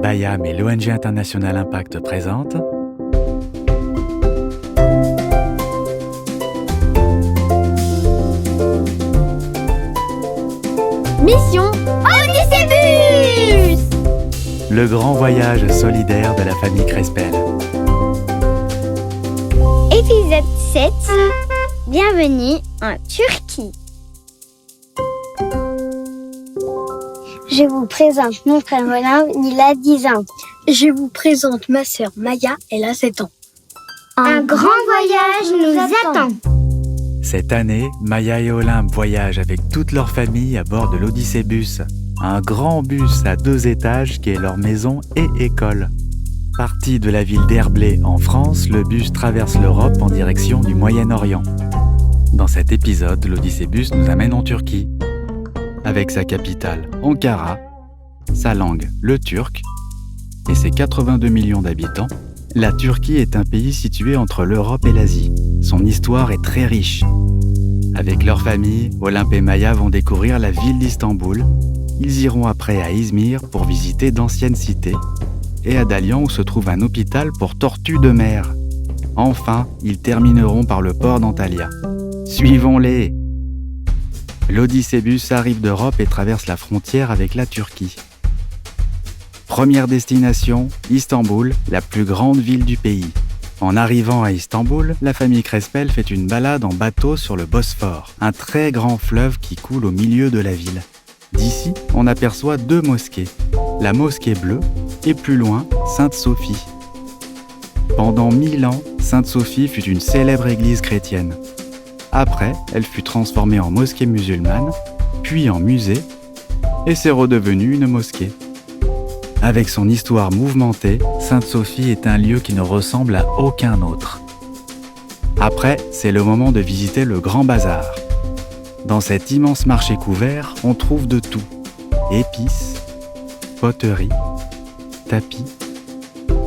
Bayam et l'ONG International Impact présentent Mission Odyssée-Bus! le grand voyage solidaire de la famille Crespel. Épisode 7. Bienvenue en Turquie. Je vous présente mon frère Olympe, il a 10 ans. Je vous présente ma sœur Maya, elle a 7 ans. Un grand voyage nous attend. Cette année, Maya et Olympe voyagent avec toute leur famille à bord de l'Odyssée-Bus, un grand bus à 2 étages qui est leur maison et école. Parti de la ville d'Erblé en France, le bus traverse l'Europe en direction du Moyen-Orient. Dans cet épisode, l'Odyssée-Bus nous amène en Turquie, avec sa capitale Ankara, sa langue le turc et ses 82 millions d'habitants. La Turquie est un pays situé entre l'Europe et l'Asie. Son histoire est très riche. Avec leur famille, Olympe et Maya vont découvrir la ville d'Istanbul. Ils iront après à Izmir pour visiter d'anciennes cités et à Dalian où se trouve un hôpital pour tortues de mer. Enfin, ils termineront par le port d'Antalya. Suivons-les! L'Odyssée-Bus arrive d'Europe et traverse la frontière avec la Turquie. Première destination, Istanbul, la plus grande ville du pays. En arrivant à Istanbul, la famille Crespel fait une balade en bateau sur le Bosphore, un très grand fleuve qui coule au milieu de la ville. D'ici, on aperçoit 2 mosquées, la mosquée bleue et plus loin, Sainte-Sophie. Pendant 1000 ans, Sainte-Sophie fut une célèbre église chrétienne. Après, elle fut transformée en mosquée musulmane, puis en musée, et c'est redevenu une mosquée. Avec son histoire mouvementée, Sainte-Sophie est un lieu qui ne ressemble à aucun autre. Après, c'est le moment de visiter le Grand Bazar. Dans cet immense marché couvert, on trouve de tout. Épices, poteries, tapis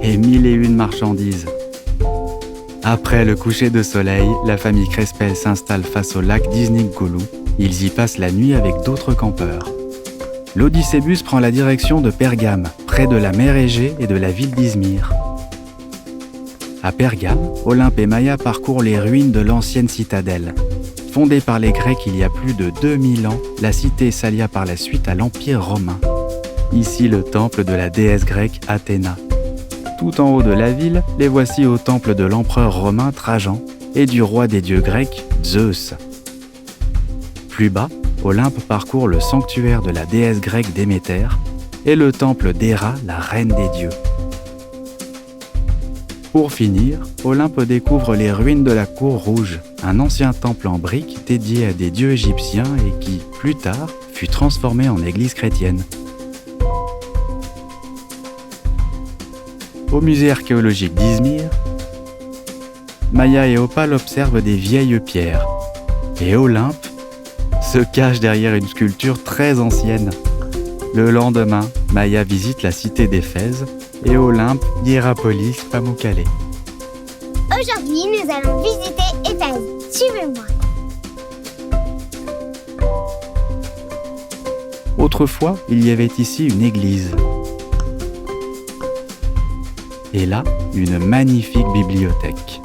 et 1001 marchandises. Après le coucher de soleil, la famille Crespel s'installe face au lac Diznikgulu. Ils y passent la nuit avec d'autres campeurs. L'Odyssée-Bus prend la direction de Pergame, près de la mer Égée et de la ville d'Izmir. À Pergame, Olympe et Maya parcourent les ruines de l'ancienne citadelle. Fondée par les Grecs il y a plus de 2000 ans, la cité s'allia par la suite à l'Empire romain. Ici le temple de la déesse grecque Athéna. Tout en haut de la ville, les voici au temple de l'empereur romain Trajan et du roi des dieux grecs, Zeus. Plus bas, Olympe parcourt le sanctuaire de la déesse grecque Déméter et le temple d'Héra, la reine des dieux. Pour finir, Olympe découvre les ruines de la Cour Rouge, un ancien temple en briques dédié à des dieux égyptiens et qui, plus tard, fut transformé en église chrétienne. Au musée archéologique d'Izmir, Maya et Opal observent des vieilles pierres et Olympe se cache derrière une sculpture très ancienne. Le lendemain, Maya visite la cité d'Éphèse et Olympe Hiérapolis Pamukkale. Aujourd'hui, nous allons visiter Éphèse. Suivez-moi. Autrefois, il y avait ici une église. Et là, une magnifique bibliothèque.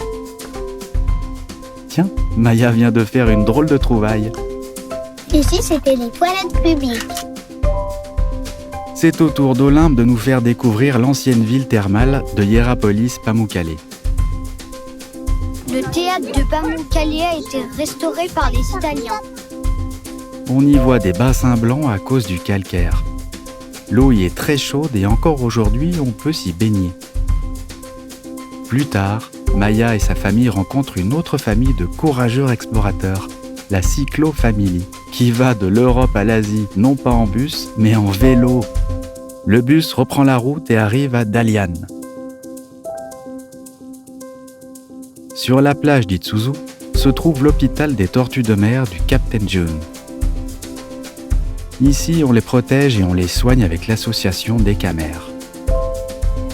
Tiens, Maya vient de faire une drôle de trouvaille. Ici, c'était les toilettes publiques. C'est au tour d'Olympe de nous faire découvrir l'ancienne ville thermale de Hiérapolis Pamukkale. Le théâtre de Pamukkale a été restauré par les Italiens. On y voit des bassins blancs à cause du calcaire. L'eau y est très chaude et encore aujourd'hui, on peut s'y baigner. Plus tard, Maya et sa famille rencontrent une autre famille de courageux explorateurs, la Cyclo Family, qui va de l'Europe à l'Asie, non pas en bus, mais en vélo. Le bus reprend la route et arrive à Dalian. Sur la plage d'Itsuzu se trouve l'hôpital des tortues de mer du Captain June. Ici, on les protège et on les soigne avec l'association d'Ecamer.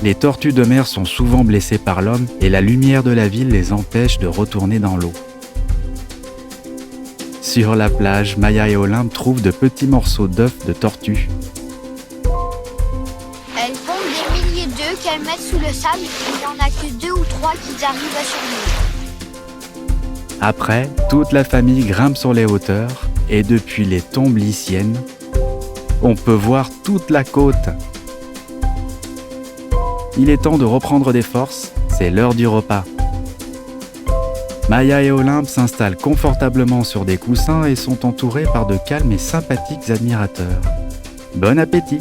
Les tortues de mer sont souvent blessées par l'homme et la lumière de la ville les empêche de retourner dans l'eau. Sur la plage, Maya et Olympe trouvent de petits morceaux d'œufs de tortue. Elles pondent des milliers d'œufs qu'elles mettent sous le sable. Il n'y en a que 2 ou 3 qui arrivent à survivre. Après, toute la famille grimpe sur les hauteurs et depuis les tombes lyciennes, on peut voir toute la côte. Il est temps de reprendre des forces, c'est l'heure du repas. Maya et Olympe s'installent confortablement sur des coussins et sont entourés par de calmes et sympathiques admirateurs. Bon appétit!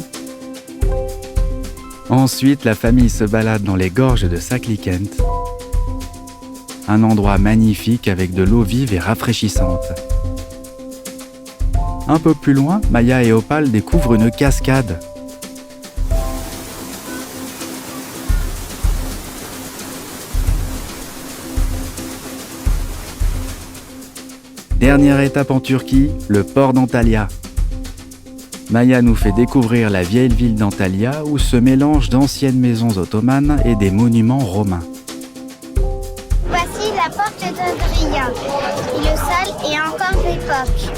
Ensuite, la famille se balade dans les gorges de Saklikent, un endroit magnifique avec de l'eau vive et rafraîchissante. Un peu plus loin, Maya et Opal découvrent une cascade. Dernière étape en Turquie, le port d'Antalya. Maya nous fait découvrir la vieille ville d'Antalya où se mélangent d'anciennes maisons ottomanes et des monuments romains. Voici la porte d'Andria. Le sol est encore d'époque.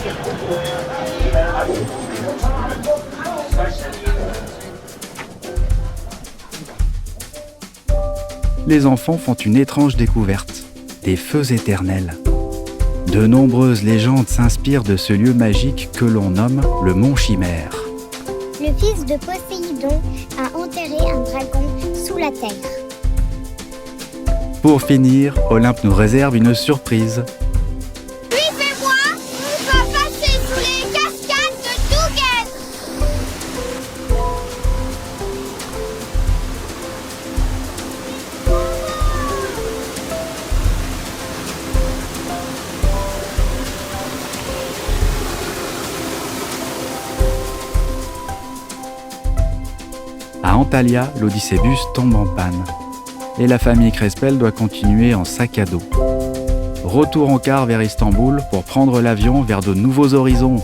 Les enfants font une étrange découverte, des feux éternels. De nombreuses légendes s'inspirent de ce lieu magique que l'on nomme le Mont Chimère. Le fils de Poséidon a enterré un dragon sous la terre. Pour finir, Olympe nous réserve une surprise. Suivez-moi, on va passer sous les cascades de Dougen. À Antalya, l'Odyssébus tombe en panne et la famille Crespel doit continuer en sac à dos. Retour en car vers Istanbul pour prendre l'avion vers de nouveaux horizons.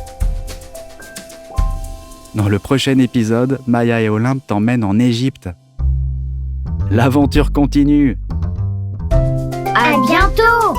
Dans le prochain épisode, Maya et Olympe t'emmènent en Égypte. L'aventure continue. À bientôt.